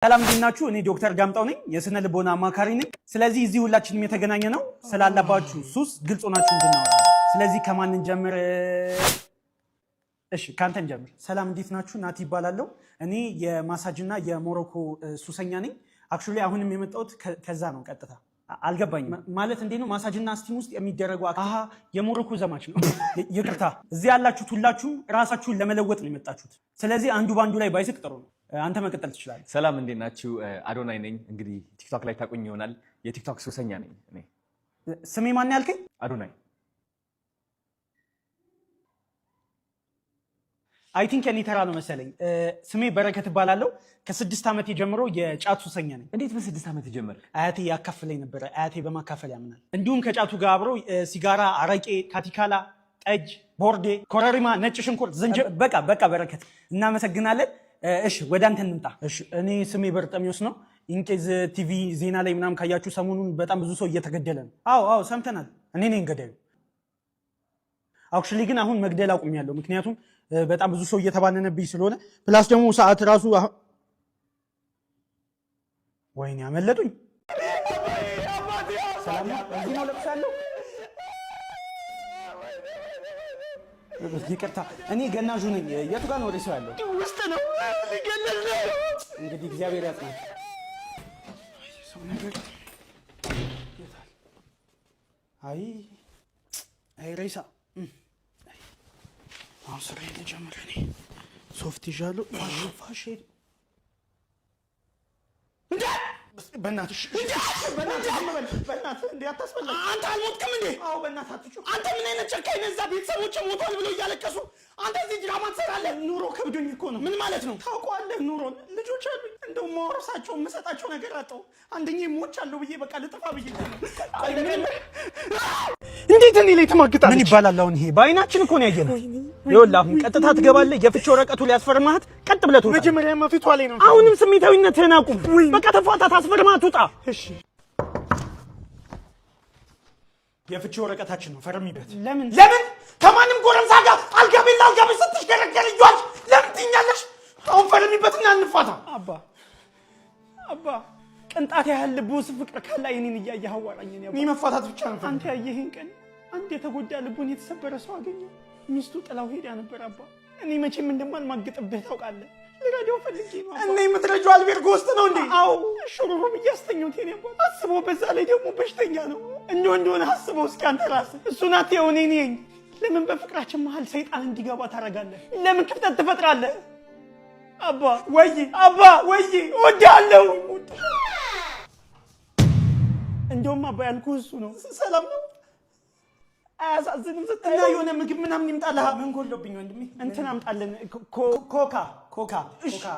ሰላም እንዲናችሁ እኔ ዶክተር ጋምጣው ነኝ የስነ ልቦና አማካሪ ነኝ። ስለዚህ እዚህ ሁላችንም የተገናኘ ነው ስላላባችሁ ሱስ ግልጽ ሆናችሁ እንድናወራ። ስለዚህ ከማን እንጀምር? እሺ ካንተ እንጀምር። ሰላም እንዴት ናችሁ? ናቲ ይባላለሁ። እኔ የማሳጅና የሞሮኮ ሱሰኛ ነኝ። አክቹሊ አሁንም የመጣሁት ከዛ ነው። ቀጥታ አልገባኝም ማለት እንዴ ነው ማሳጅና ስቲም ውስጥ የሚደረጉ የሞሮኮ ዘማች ነው። ይቅርታ እዚህ ያላችሁት ሁላችሁም ራሳችሁን ለመለወጥ ነው የመጣችሁት። ስለዚህ አንዱ ባንዱ ላይ ባይስቅ ጥሩ ነው። አንተ መቀጠል ትችላለህ። ሰላም እንዴት ናችሁ? አዶናይ ነኝ። እንግዲህ ቲክቶክ ላይ ታቁኝ ይሆናል። የቲክቶክ ሱሰኛ ነኝ እኔ። ስሜ ማን ያልከኝ? አዶናይ። አይ ቲንክ የኔ ተራ ነው መሰለኝ። ስሜ በረከት እባላለሁ። ከ6 ዓመቴ ጀምሮ የጫት ሱሰኛ ነኝ። እንዴት በ6 ዓመት ጀመርክ? አያቴ ያካፍለኝ ነበር። አያቴ በማካፈል ያምናል። እንዲሁም ከጫቱ ጋር አብሮ ሲጋራ፣ አረቄ፣ ካቲካላ፣ ጠጅ፣ ቦርዴ፣ ኮረሪማ፣ ነጭ ሽንኩርት፣ ዝንጅብል። በቃ በረከት እናመሰግናለን። እሺ ወደ አንተ እንምጣ። እሺ እኔ ስሜ በርጠሚዮስ ነው። ኢንኬዝ ቲቪ ዜና ላይ ምናምን ካያችሁ ሰሞኑን በጣም ብዙ ሰው እየተገደለ ነው። አዎ ሰምተናል። እኔ ነኝ ገዳዩ። አክቹሊ ግን አሁን መግደል አቁሜያለሁ። ምክንያቱም በጣም ብዙ ሰው እየተባነነብኝ ስለሆነ ፕላስ ደግሞ ሰዓት ራሱ ወይኔ አመለጡኝ። ሰላም ነው። እዚህ ነው ለብሳለሁ። ይቅርታ እኔ ገናዡ ነኝ። የቱ ጋር ነው ወደ ሰው ያለው? ውስጥ ነው። ሊገለል ነው። እንግዲህ እግዚአብሔር ያጽናል። ሰው ነገር አይ ሬሳ አሁን ስራ የተጀመረ እኔ ሶፍት ይዣለሁ። ፋሽ እንዴ በእናትሽ እንዴ አታስፈልግ። አንተ አልሞትክም እንዴ? አዎ በእናትህ አትጩህ። አንተ ምን አይነት ጨካኝ ነህ? እዛ ቤተሰቦች ሞቷል ብለው እያለቀሱ አንተ እዚህ ድራማ ትሰራለህ? ኑሮ ከብዶኝ እኮ ነው። ምን ማለት ነው? ታውቀዋለህ ኑሮን። ልጆች አሉኝ። እንደው ማወርሳቸው የምሰጣቸው ነገር አጣሁ። አንደኛ ሞቻለሁ ብዬ በቃ ልጥፋ ብዬ እንዴት እኔ ላይ ትማግጣለች? ምን ይባላል አሁን? ይሄ በአይናችን እኮ ነው ያየነው። ይኸውልህ አሁን ቀጥታ ትገባለህ። የፍቺ ወረቀቱ ሊያስፈርማት ቀጥ ብለህ ትወጣለህ። መጀመሪያማ ፊቷ ላይ ነው። አሁንም ስሜታዊነትህን አቁም። በቃ ተፋታት፣ አስፈርማት፣ ውጣ። እሺ የፍቺ ወረቀታችን ነው፣ ፈርሚበት። ለምን ከማንም ጎረምሳ ጋር አልጋ ስትሽከረከር ይዟል? ለምን ትይኛለሽ? አሁን ፈርሚበትና እንፋታ። አባ ቅንጣት ያህል ልቡ ውስጥ ፍቅር ካለ እኔን እያየህ አዋራኝ። እኔ መፋታት ብቻ ነው። አንተ ያየህን ቀን አንድ የተጎዳ ልቡን የተሰበረ ሰው አገኘ። ሚስቱ ጥላው ሄዳ ነበር። አባ እኔ መቼም እንደማልማግጥብህ ታውቃለህ። ልረዳው ፈልጌ ነው። እኔ የምትረጂው አልቤርጎ ውስጥ ነው እንዴ? አዎ ሹሩሩም እያስተኛሁት የኔ አባ። አስበው፣ በዛ ላይ ደግሞ በሽተኛ ነው። እንደሆነ አስበው እስኪ አንተ ራስህ። እሱን አትየው፣ እኔ ነኝ። ለምን በፍቅራችን መሀል ሰይጣን እንዲገባ ታደርጋለህ? ለምን ክፍተት ትፈጥራለህ? አባ ወይ እወድሃለሁ። እንደውም አባ ያልኩህ እሱ ነው። ሰላም ነው? አያሳዝንም? እና የሆነ ምግብ ምናምን ይምጣልህ። ምን ጎሎብኝ ወንድሜ? እንትን አምጣልን። ኮካ።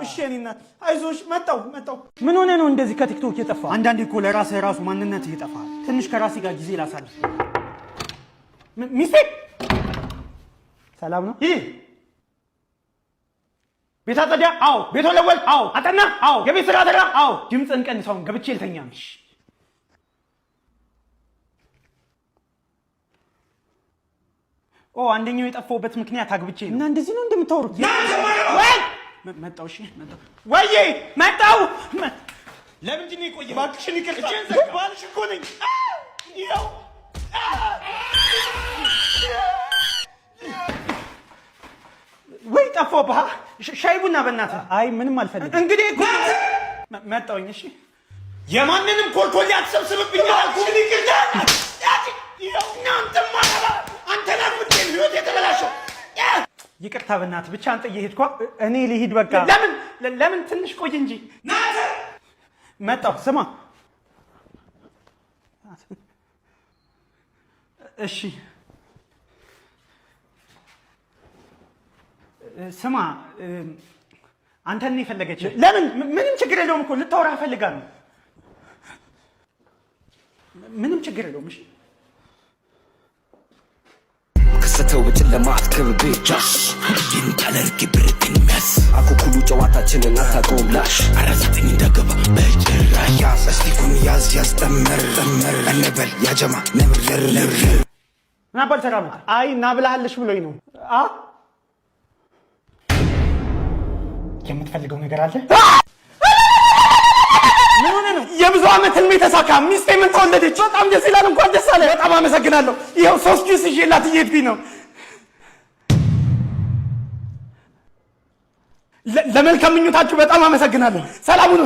እሺ የኔ እናት አይዞሽ። መጣሁ። ምን ሆነ ነው እንደዚህ ከቲክቶክ የጠፋ? አንዳንዴ እኮ ለራስህ ራሱ ማንነት ይጠፋል። ትንሽ ከራሴ ጋር ጊዜ ላሳልፍ። ሚስቴ ሰላም ነው? ይህ ቤት አጸዳ? አዎ። ቤት ወለወል? አዎ። አጠና? አዎ። የቤት ስራ አደራ? አዎ። ድምፅህን ቀንሰውን ገብቼ ልተኛ ነው። አንደኛው የጠፋውበት ምክንያት አግብቼ ነው። እና እንደዚህ ነው እንደምታወሩት? መጣው። እሺ መጣው። ለምንድን ነው የቆየው? እባክሽን ይቅርታ። ባልሽ እኮ ነኝ። ይኸው ወይ ጠፋው። ሻይ ቡና በእናትህ። አይ ምንም አልፈልግም። እንግዲህ እኮ መጣውኝ። እሺ የማንንም ኮልኮሌ አትሰብስብብኝ አልኩህ። ይቅርታ። ይኸው እናንተ ማራ አንተ ናፍቄ ህይወት የተበላሸው። ይቅርታ በእናትህ። ብቻ አንተ እየሄድኳ እኔ ልሂድ በቃ። ለምን ትንሽ ቆይ እንጂ። መጣሁ። ስማ እሺ ስማ፣ አንተን ነው የፈለገች። ለምን? ምንም ችግር የለውም እኮ ልታወራ እፈልጋለሁ። ምንም ችግር የለውም። እሺ ከሰተው በጨለማ አትከብቤ ጃሽ ይንቀለርግ ብርትን ሚያስ አኩኩሉ ጨዋታችንን አታውቀውም ላሽ አራዘጠኝ እንዳገባ በጭራሽ ያዝ እስቲኩን ያዝ ጠመር እንበል ያጀማ ነብር ምን አባል ተራም? አይ ናብላሃለሽ ብሎኝ ነው። የምትፈልገው ነገር አለ? ተሳካ። ሚስቴ ምን ተወለደች? በጣም ደስ ይላል። እንኳን ደስ አለ። በጣም አመሰግናለሁ። ይኸው 3 ጁስ ይዤላት እየሄድኩኝ ነው። ለመልካም ምኞታችሁ በጣም አመሰግናለሁ። ሰላም ሁኑ።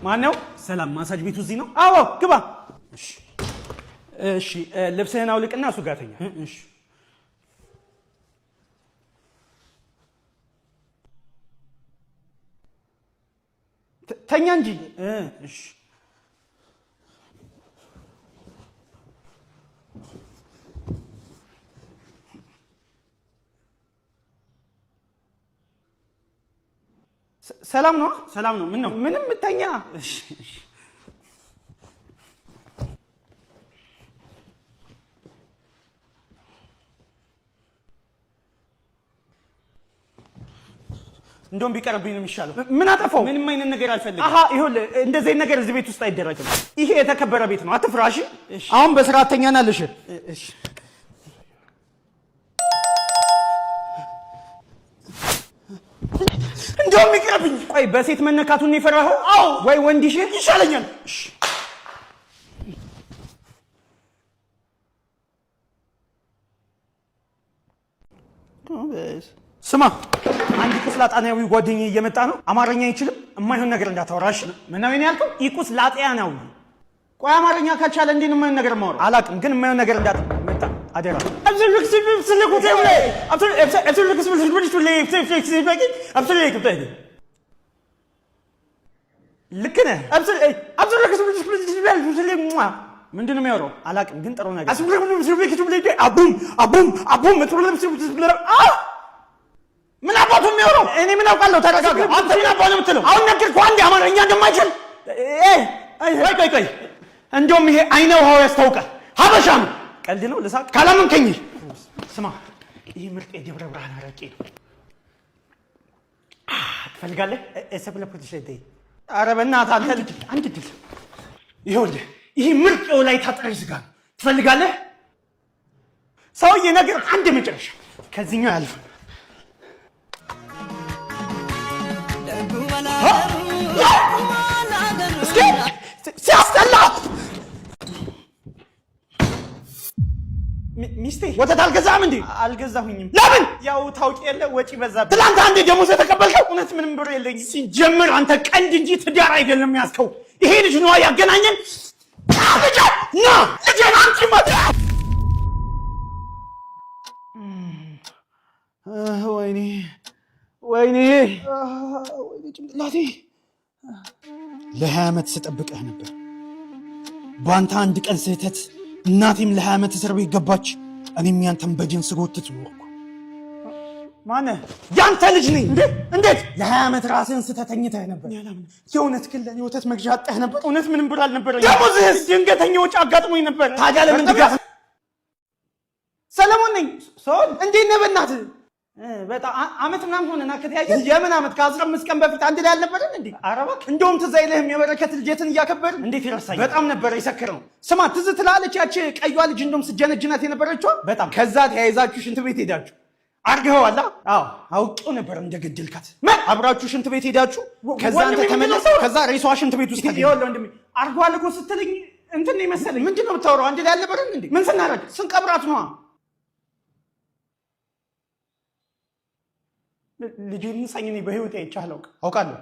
ማነው? ሰላም ማሳጅ ቤቱ እዚህ ነው? አዎ ግባ። እሺ ልብስህን አውልቅና እሱ ጋር ተኛ። እሺ ተኛ እንጂ። እሺ ሰላም ነው? ሰላም ነው። ምን ነው? ምንም ተኛ። እሺ እሺ እንደውም ቢቀርብኝ ነው የሚሻለው። ምን አጠፋው? ምንም አይነት ነገር አልፈልግም። አሃ ይኸውልህ፣ እንደዚህ አይነት ነገር እዚህ ቤት ውስጥ አይደረግም። ይሄ የተከበረ ቤት ነው። አትፍራሽ። አሁን በስርዓት ተኛናለሽ። እሺ እንደውም ይቅርብኝ። ቆይ በሴት መነካቱን ነው የፈራኸው? አዎ። ወይ ወንድ ይሻለኛል። እሺ ስማ፣ አንድ ቁስላጣናዊ ጓደኛዬ እየመጣ ነው። አማርኛ አይችልም። የማይሆን ነገር እንዳታወራሽ። ምን ነው ያልከው? ቁስላጣናዊ። ቆይ አማርኛ ካልቻለ እንዴት ነው የማይሆን ነገር የማወራው? አላውቅም፣ ግን የማይሆን ነገር እንዳትመጣ አደራ። ልክ ነህ። ምንድን ነው የሚያወራው? አላውቅም፣ ግን ጥሩ ነገር ምን አባቱ የሚያወራው? እኔ ምን አውቃለሁ? ተረጋጋ። አንተ ምን አባቱ ነው የምትለው? አሁን ነገርኩህ አንዴ አማርኛ እንደማይችል። ቆይ እንደውም ይሄ አይነ ውሃው ያስታውቃል። ሀበሻ ነው። ቀልድ ነው። ልሳቅ ካላመንከኝ ስማ፣ ይሄ ምርጥ የደብረ ብርሃን አረቄ ነው። ትፈልጋለህ? ኧረ በእናትህ አንተ ልጅ አንድ ድል። ይኸውልህ ይሄ ምርጥ የወላይታ ጥሬ ስጋ ነው። ትፈልጋለህ? ሰውዬ ነገር አንድ መጨረሻ ከዚህኛው ያልፍ እስኪ ሲያስጠላ። ሚስቴ ወተት አልገዛም እንዴ? አልገዛሁኝም። ለምን? ያው ታውቂ የለ ወጪ በዛብኝ። ትናንት አንዴ ደሞዝ የተቀበልከው? እውነት ምንም ብር የለኝም። ሲጀምር አንተ ቀንድ እንጂ ትዳር አይደለም ያዝከው። ይሄ ልጅ ነዋ ያገናኘን። ልጄ ና ልጄ አንቺ መጣ። ወይኔ ወይኔ ጭንቅላቴ። ለ20 ዓመት ስጠብቅህ ነበር። በአንተ አንድ ቀን ስህተት እናቴም ለ20 ዓመት እስር ቤት ገባች። እኔም ያንተን በጅን ስጎትት ኖርኩ። ማነህ? ያንተ ልጅ ነኝ። እንዴት? ለ20 ዓመት ራስህን ስተተኝተህ ነበር። የእውነት ግን ለእኔ ወተት መግዣ አጣህ ነበር። እውነት ምንም ብር አልነበረኝ። ደሞዝህስ? ድንገተኛ ወጪ አጋጥሞኝ ነበር። ታዲያ ለምን ድጋፍ? ሰለሞን ነኝ። ሰውን እንዴት ነህ? በእናትህ በጣም አመት ምናምን ሆነና ከተያየን። የምን አመት? ከ15 ቀን በፊት አንድ ላይ አልነበረን እንዴ? ኧረ እባክህ እንደውም ትዝ አይልህም? የበረከት ልጀትን እያከበርን እንዴት ይረሳኝ? በጣም ነበረ የሰከረው። ስማ ትዝ ትላለች ያቺ ቀይዋ ልጅ እንደውም ስጀነጅናት የነበረችው በጣም። ከዛ ተያይዛችሁ ሽንት ቤት ሄዳችሁ አርገኸዋል? አዎ አውቄው ነበር እንደገደልካት። አብራችሁ ሽንት ቤት ሄዳችሁ ከዛ አንተ ተመለስ። ከዛ ሬሷ ሽንት ቤት ውስጥ ይኸውልህ ወንድሜ አርጓል እኮ ስትለኝ እንትን ነው መሰለኝ። ምንድን ነው የምታወራው? አንድ ላይ አልነበረን እንዴ? ምን ስናደርግ? ስንቀብራት ነዋ። ልጄን ሳኝ እኔ በህይወት አይቼህ አላውቅም። አውቃለሁ።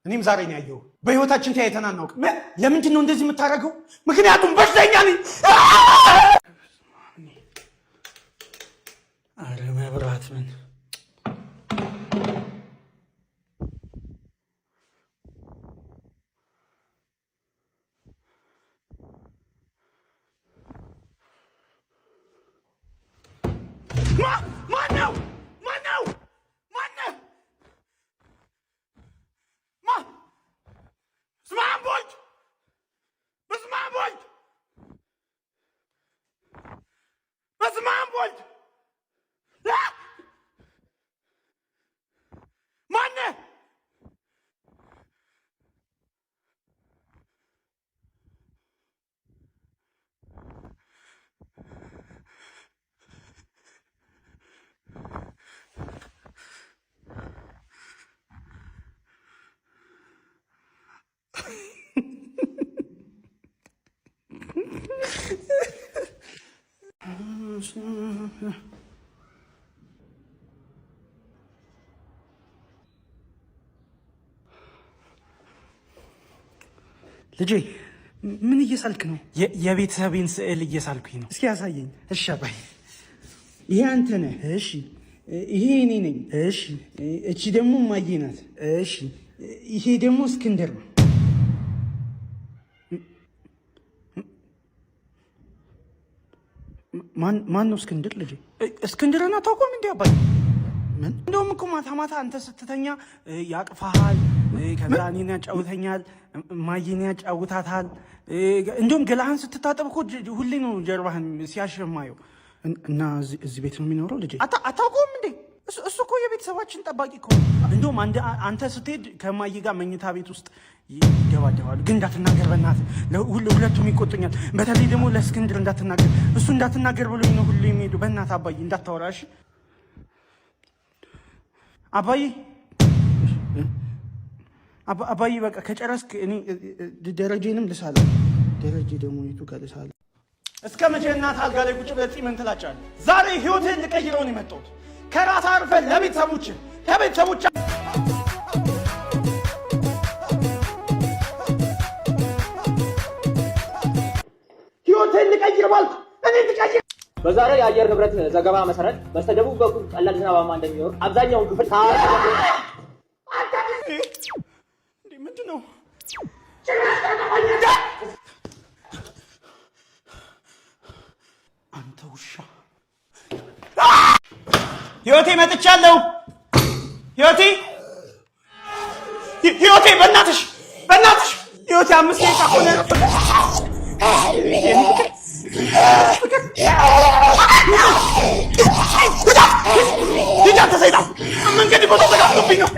እኔም ዛሬ ነው ያየሁህ። በህይወታችን ተያይተን አናውቅም። ለምንድን ነው እንደዚህ የምታደርገው? ምክንያቱም በሽተኛ ነኝ። አረ መብራት ምን ማነው? ልጄ ምን እየሳልክ ነው? የቤተሰቤን ስዕል እየሳልኩኝ ነው። እስኪ ያሳየኝ። እሺ አባይ፣ ይሄ አንተ ነህ። እሺ፣ ይሄ እኔ ነኝ። እሺ፣ እቺ ደግሞ እማዬ ናት። እሺ፣ ይሄ ደግሞ እስክንድር ነው። ማን ነው እስክንድር? ልጄ እስክንድርን አታውቀውም እንዴ አባይ? ምን እንደውም እኮ ማታ ማታ አንተ ስትተኛ ያቅፋሃል፣ ከዛ እኔን ያጫውተኛል፣ እማዬን ያጫውታታል። እንደውም ገላህን ስትታጠብ እኮ ሁሌ ነው ጀርባህን ሲያሸማየው። እና እዚህ ቤት ነው የሚኖረው ልጄ? አታውቀውም እንዴ? እሱ እኮ የቤተሰባችን ጠባቂ እኮ። እንደውም አንተ ስትሄድ ከእማዬ ጋር መኝታ ቤት ውስጥ ይደባደባሉ። ግን እንዳትናገር በእናትህ፣ ሁለቱም ይቆጡኛል። በተለይ ደግሞ ለእስክንድር እንዳትናገር፣ እሱ እንዳትናገር ብሎኝ ነው ሁሌ የሚሄዱ። በእናትህ አባዬ እንዳታወራ እሺ? አባዬ አባዬ በቃ ከጨረስክ እኔ ደረጀንም ልሳለ። ደረጀ ደግሞ የቱ ጋር ልሳለ? እስከ መቼ እናት አልጋ ላይ ቁጭ ብለህ ምን ትላጫለህ? ዛሬ ህይወትህን ልቀይረው ነው የመጣሁት። ከራስ አርፈህ ለቤተሰቦችህ ከቤተሰቦች ህይወትህን ልቀይር ባልኩ እኔ ልቀይር። በዛሬው የአየር ንብረት ዘገባ መሰረት በስተደቡብ በኩል ቀላል ዝናባማ እንደሚሆን አብዛኛውን ክፍል ምንድን ነው? አንተ ውሻ! ህይወቴ መጥቻለሁ። ህይወቴ በእናትሽ ህይወቴ 5 ደቂቃ ሆነ። አንተ ሰይጣን መንገድ ቦታ ተጋፍቶብኝ ነው።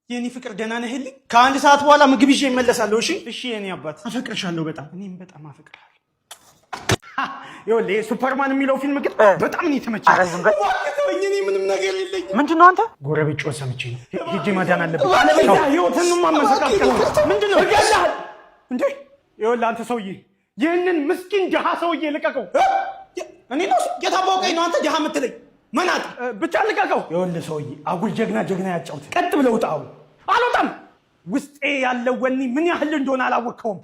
የኔ ፍቅር ደህና ነህልኝ? ከ1 ሰዓት በኋላ ምግብ ይዤ እመለሳለሁ። እሺ የኔ አባት፣ አፈቅርሻለሁ በጣም። እኔም በጣም አፈቅርሃለሁ። ይኸውልህ ሱፐርማን የሚለው ፊልም ግን በጣም ነው የተመቸኝ። ኧረ ዝም በል። እኔ ምንም ነገር የለኝም። ምንድን ነው አንተ? ጎረቤት ጮኸ ሰምቼ ነው። ሂጅ ማዳን አለብኝ። ህይወትን ማመሰቃቀል ምንድን ነው? እገላለሁ እንዴ! ይኸውልህ አንተ ሰውዬ፣ ይህንን ምስኪን ድሃ ሰውዬ ልቀቀው። እኔ ነው የታወቀኝ ነው አንተ ድሃ የምትለኝ? መናጥ ብቻ ልቀቀው። ይኸውልህ ሰውዬ፣ አጉል ጀግና ያጫውት። ቀጥ ብለህ ውጣ። አልወጣም። ውስጤ ያለው ወኔ ምን ያህል እንደሆነ አላወቅኸውም።